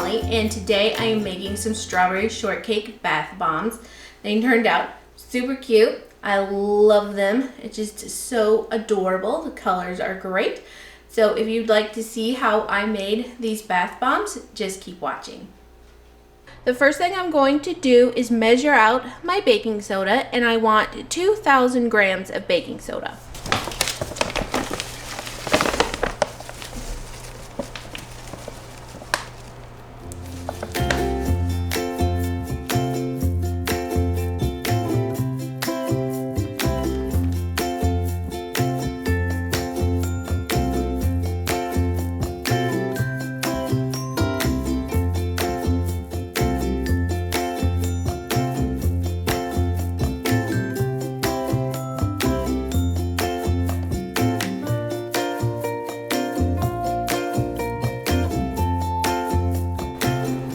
Molly, and today I am making some strawberry shortcake bath bombs. They turned out super cute. I love them. It's just so adorable. The colors are great. So if you'd like to see how I made these bath bombs, just keep watching. The first thing I'm going to do is measure out my baking soda, and I want 2,000 grams of baking soda.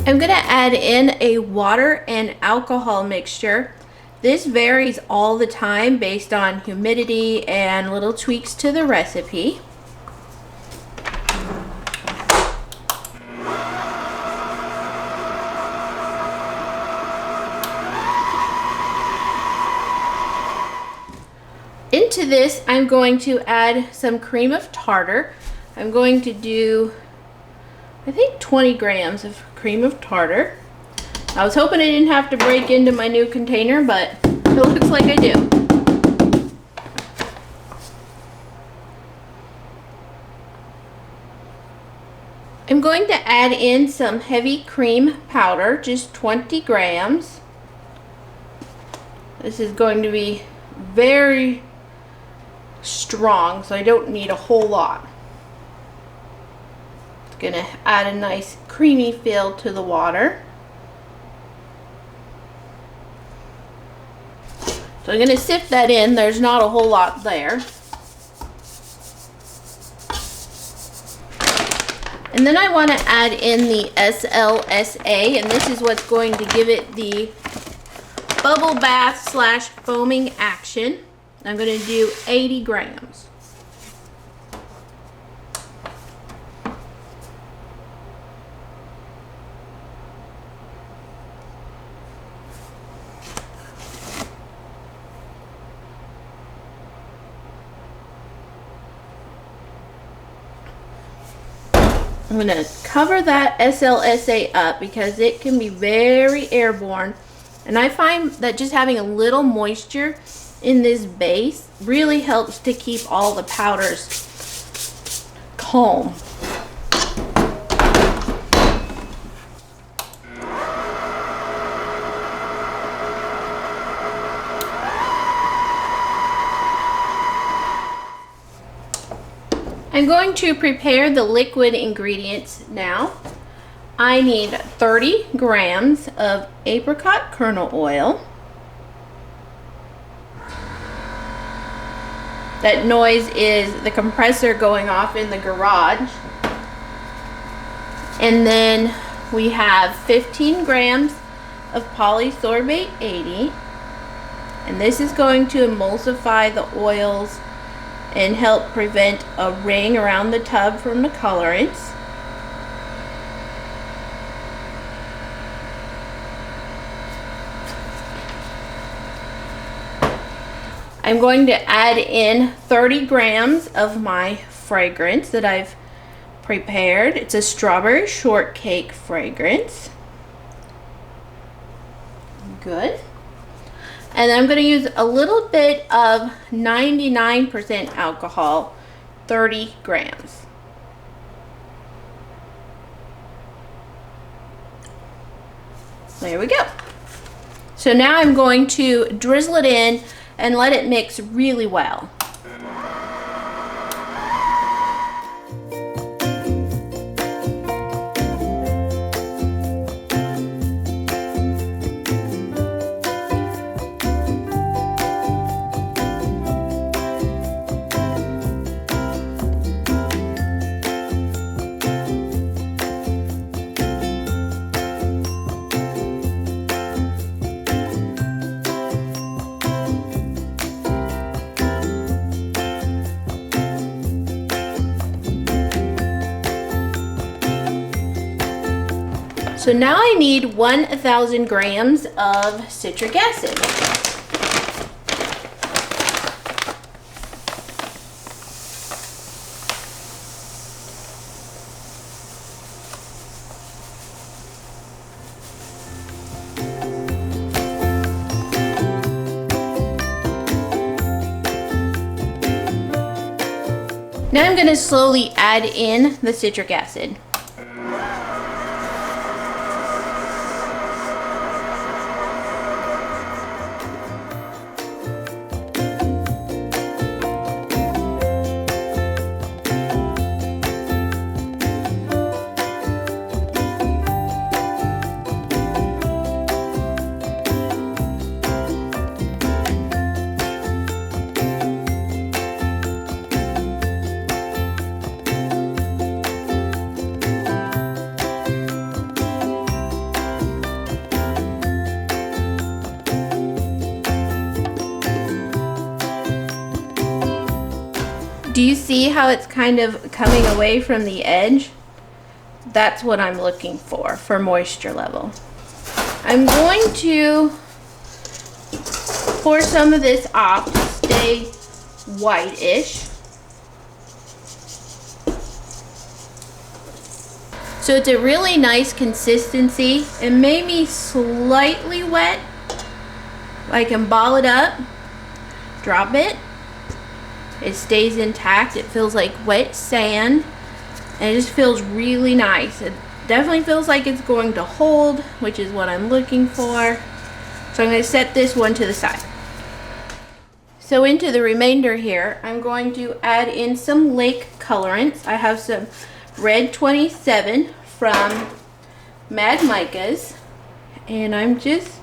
I'm going to add in a water and alcohol mixture. This varies all the time based on humidity and little tweaks to the recipe. Into this, I'm going to add some cream of tartar. I'm going to do, I think, 20 grams of cream of tartar. I was hoping I didn't have to break into my new container, but it looks like I do. I'm going to add in some heavy cream powder, just 20 grams. This is going to be very strong, so I don't need a whole lot. Gonna add a nice creamy feel to the water. So I'm gonna sift that in. There's not a whole lot there. And then I want to add in the slsa, and this is what's going to give it the bubble bath slash foaming action. I'm going to do 80 grams. I'm going to cover that slsa up because it can be very airborne, and I find that just having a little moisture in this base really helps to keep all the powders calm. I'm going to prepare the liquid ingredients now. I need 30 grams of apricot kernel oil. That noise is the compressor going off in the garage. And then we have 15 grams of Polysorbate 80. And this is going to emulsify the oils and help prevent a ring around the tub from the colorants. I'm going to add in 30 grams of my fragrance that I've prepared. It's a strawberry shortcake fragrance. Good. And I'm going to use a little bit of 99% alcohol, 30 grams. There we go. So now I'm going to drizzle it in and let it mix really well. So now I need 1,000 grams of citric acid. Now I'm going to slowly add in the citric acid. Do you see how it's kind of coming away from the edge? That's what I'm looking for moisture level. I'm going to pour some of this off to stay whitish. So it's a really nice consistency. It may be slightly wet. I can ball it up, drop it. It stays intact. It feels like wet sand, and it just feels really nice. It definitely feels like it's going to hold, which is what I'm looking for. So I'm going to set this one to the side. So into the remainder here, I'm going to add in some lake colorants. I have some Red 27 from Mad Micas, and I'm just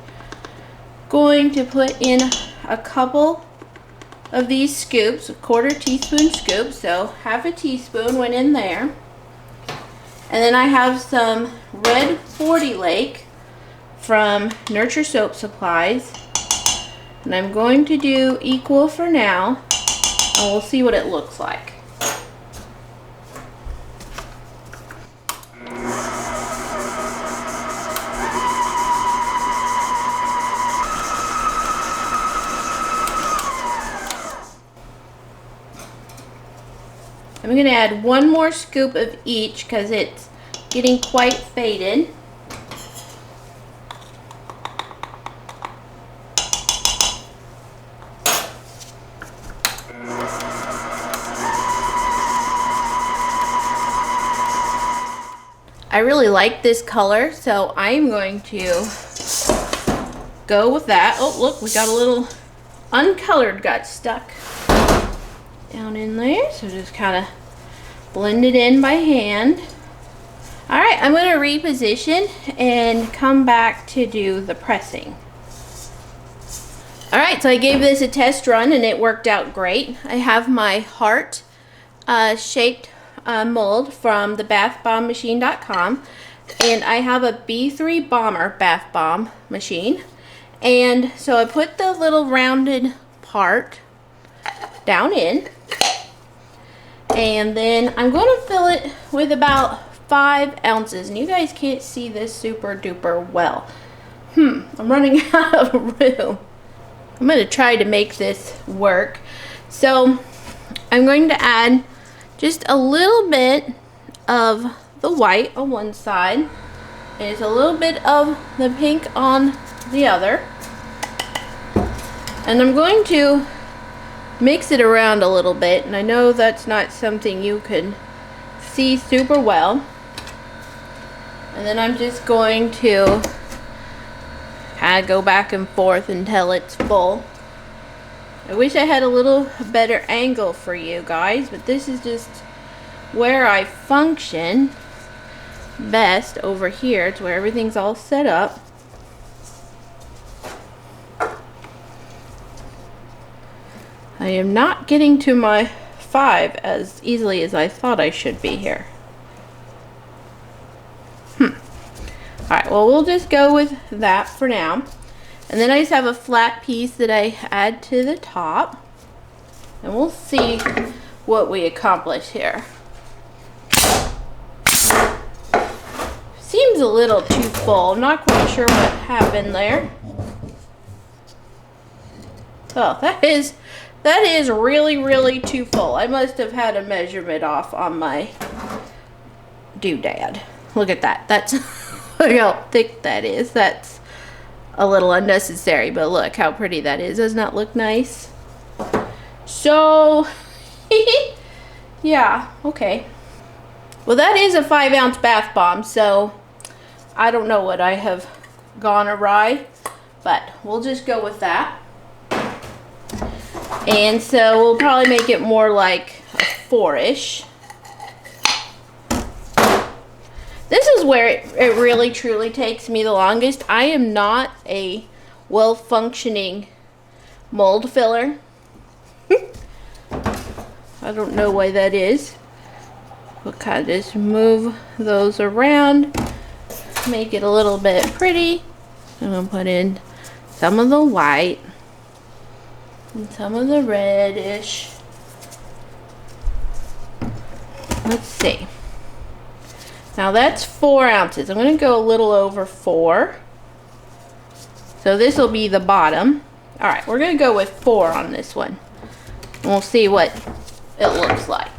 going to put in a couple of these scoops, a 1/4 teaspoon scoop, so 1/2 teaspoon went in there. And then I have some Red 40 Lake from Nurture Soap Supplies, and I'm going to do equal for now, and we'll see what it looks like. I'm going to add one more scoop of each because it's getting quite faded. I really like this color, so I'm going to go with that. Oh, look, we got a little uncolored got stuck down in there, so just kind of blend it in by hand. All right, I'm going to reposition and come back to do the pressing. All right, so I gave this a test run and it worked out great. I have my heart shaped mold from the bathbombmachine.com, and I have a B3 Bomber bath bomb machine. And so I put the little rounded part down in, and then I'm going to fill it with about 5 ounces, and you guys can't see this super duper well. I'm running out of room. I'm going to try to make this work. So I'm going to add just a little bit of the white on one side, and it's a little bit of the pink on the other, and I'm going to mix it around a little bit, and I know that's not something you can see super well. And then I'm just going to kind of go back and forth until it's full. I wish I had a little better angle for you guys, but this is just where I function best over here. It's where everything's all set up. I am not getting to my 5 as easily as I thought I should be here. Alright, well, we'll just go with that for now. And then I just have a flat piece that I add to the top. And we'll see what we accomplish here. Seems seems a little too full. I'm not quite sure what happened there. Oh, that is really, really too full. I must have had a measurement off on my doodad. Look at that. That's look how thick that is. That's a little unnecessary, but look how pretty that is. Doesn't that look nice? So, yeah, okay. Well, that is a 5-ounce bath bomb, so I don't know what I have gone awry, but we'll just go with that. And so we'll probably make it more like a 4-ish. This is where it really truly takes me the longest. I am not a well-functioning mold filler. I don't know why that is. We'll kind of just move those around, make it a little bit pretty. I'm gonna put in some of the white and some of the reddish. Let's see. Now that's 4 ounces. I'm gonna go a little over 4. So this will be the bottom. All right, we're gonna go with 4 on this one. And we'll see what it looks like.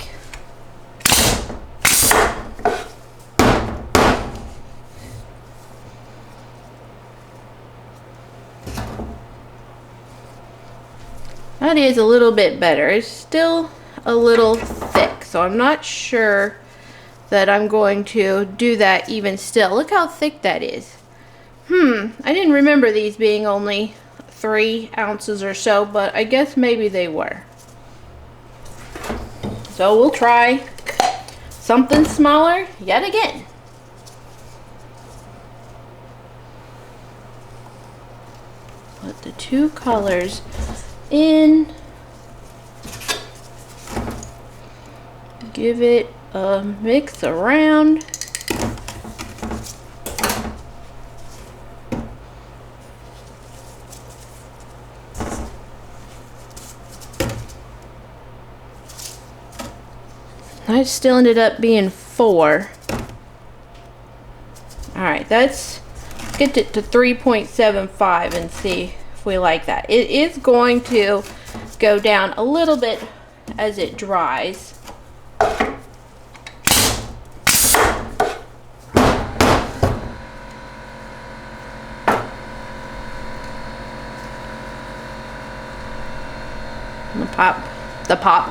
That is a little bit better. It's still a little thick, so I'm not sure that I'm going to do that even still. Look how thick that is. I didn't remember these being only 3 ounces or so, but I guess maybe they were. So we'll try something smaller yet again. Put the 2 colors in. Give it a mix around. I still ended up being 4. Alright, let's get it to 3.75 and see if we like that. It is going to go down a little bit as it dries.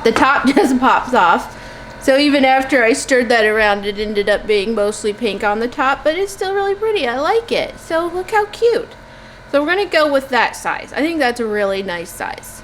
The top just pops off. So even after I stirred that around, it ended up being mostly pink on the top, but it's still really pretty. I like it. So look how cute. So we're gonna go with that size. I think that's a really nice size.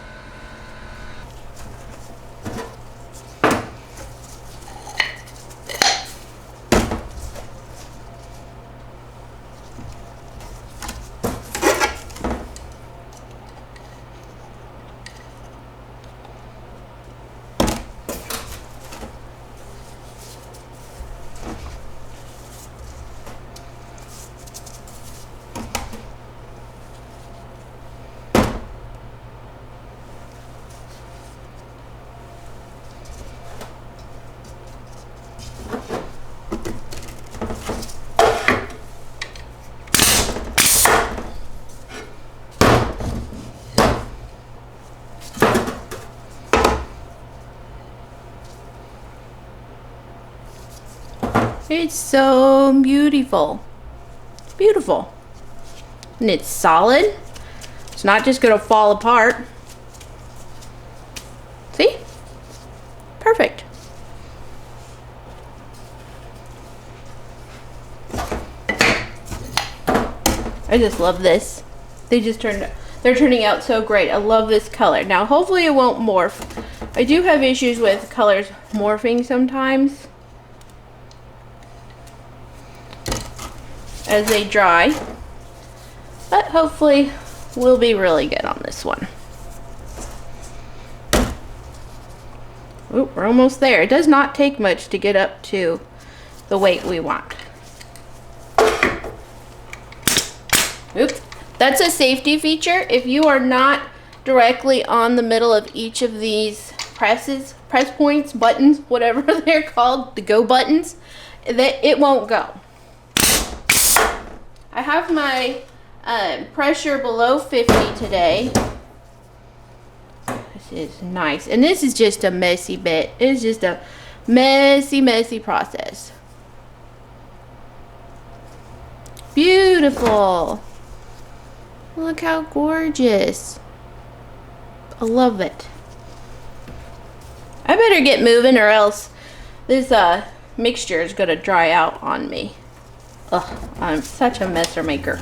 It's so beautiful. Beautiful. And it's solid. It's not just gonna fall apart. See? Perfect. I just love this. They're turning out so great. I love this color. Now hopefully it won't morph. I do have issues with colors morphing sometimes as they dry, but hopefully we'll be really good on this one. Ooh, we're almost there. It does not take much to get up to the weight we want. Oops. That's a safety feature. If you are not directly on the middle of each of these press points, buttons, whatever they're called, the go buttons, that it won't go. I have my pressure below 50 today. This is nice. And this is just a messy bit. It's just a messy process. Beautiful. Look how gorgeous. I love it. I better get moving or else this mixture is gonna dry out on me. Ugh, I'm such a messer maker.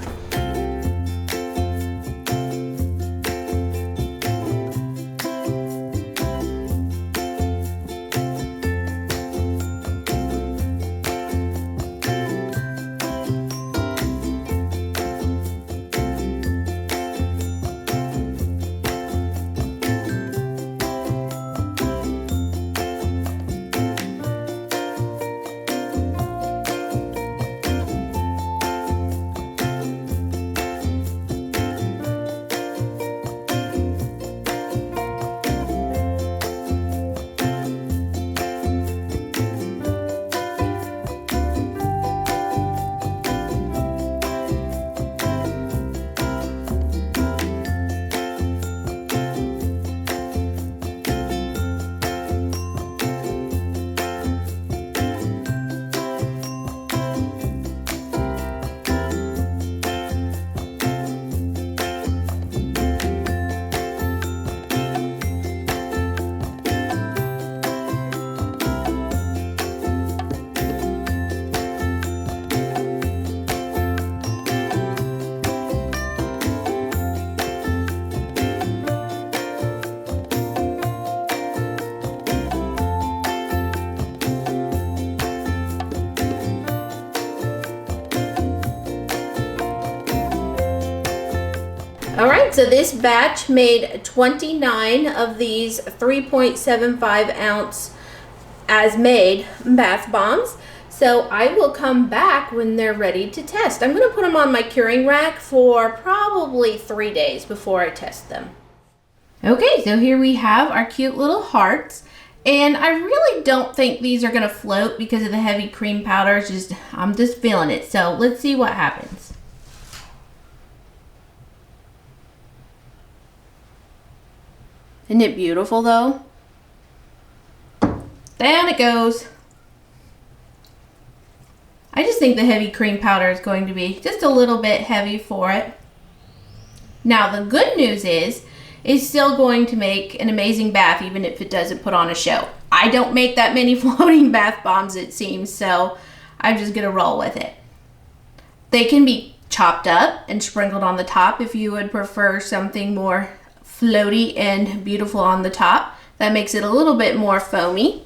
Alright, so this batch made 29 of these 3.75 ounce as made bath bombs. So I will come back when they're ready to test. I'm going to put them on my curing rack for probably 3 days before I test them. Okay, so here we have our cute little hearts. And I really don't think these are going to float because of the heavy cream powder. I'm just feeling it. So let's see what happens. Isn't it beautiful though? Down it goes. I just think the heavy cream powder is going to be just a little bit heavy for it. Now the good news is, it's still going to make an amazing bath even if it doesn't put on a show. I don't make that many floating bath bombs, it seems, so I'm just gonna roll with it. They can be chopped up and sprinkled on the top if you would prefer something more floaty and beautiful on the top. That makes it a little bit more foamy.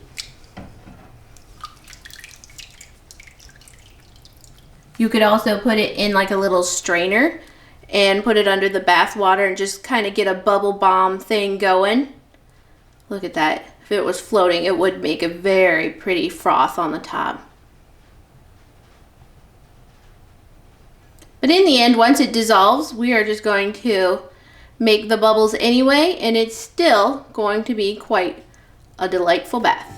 You could also put it in like a little strainer and put it under the bath water and just kind of get a bubble bomb thing going. Look at that. If it was floating, it would make a very pretty froth on the top. But in the end, once it dissolves, we are just going to make the bubbles anyway, and it's still going to be quite a delightful bath.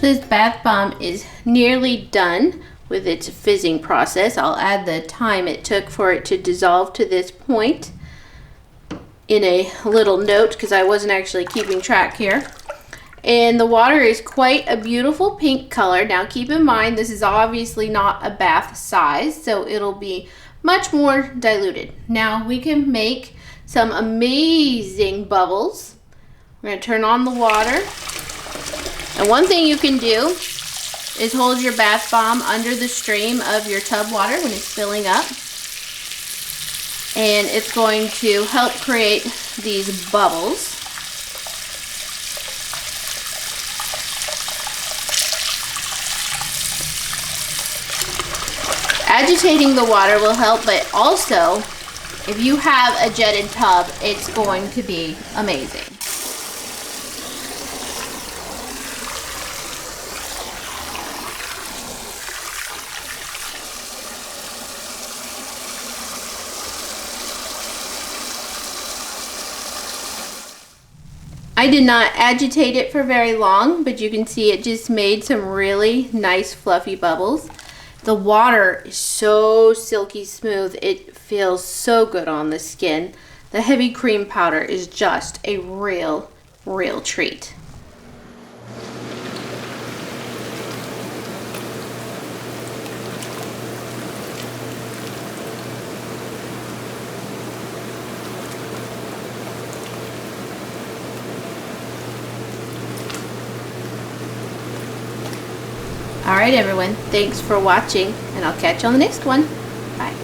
This bath bomb is nearly done with its fizzing process. I'll add the time it took for it to dissolve to this point in a little note because I wasn't actually keeping track here. And the water is quite a beautiful pink color. Now keep in mind this is obviously not a bath size, so it'll be much more diluted. Now we can make some amazing bubbles. We're going to turn on the water. And one thing you can do is hold your bath bomb under the stream of your tub water when it's filling up. And it's going to help create these bubbles. Agitating the water will help, but also if you have a jetted tub, it's going to be amazing. I did not agitate it for very long, but you can see it just made some really nice fluffy bubbles. The water is so silky smooth. It feels so good on the skin. The heavy cream powder is just a real treat. All right, everyone, thanks for watching, and I'll catch you on the next one. Bye.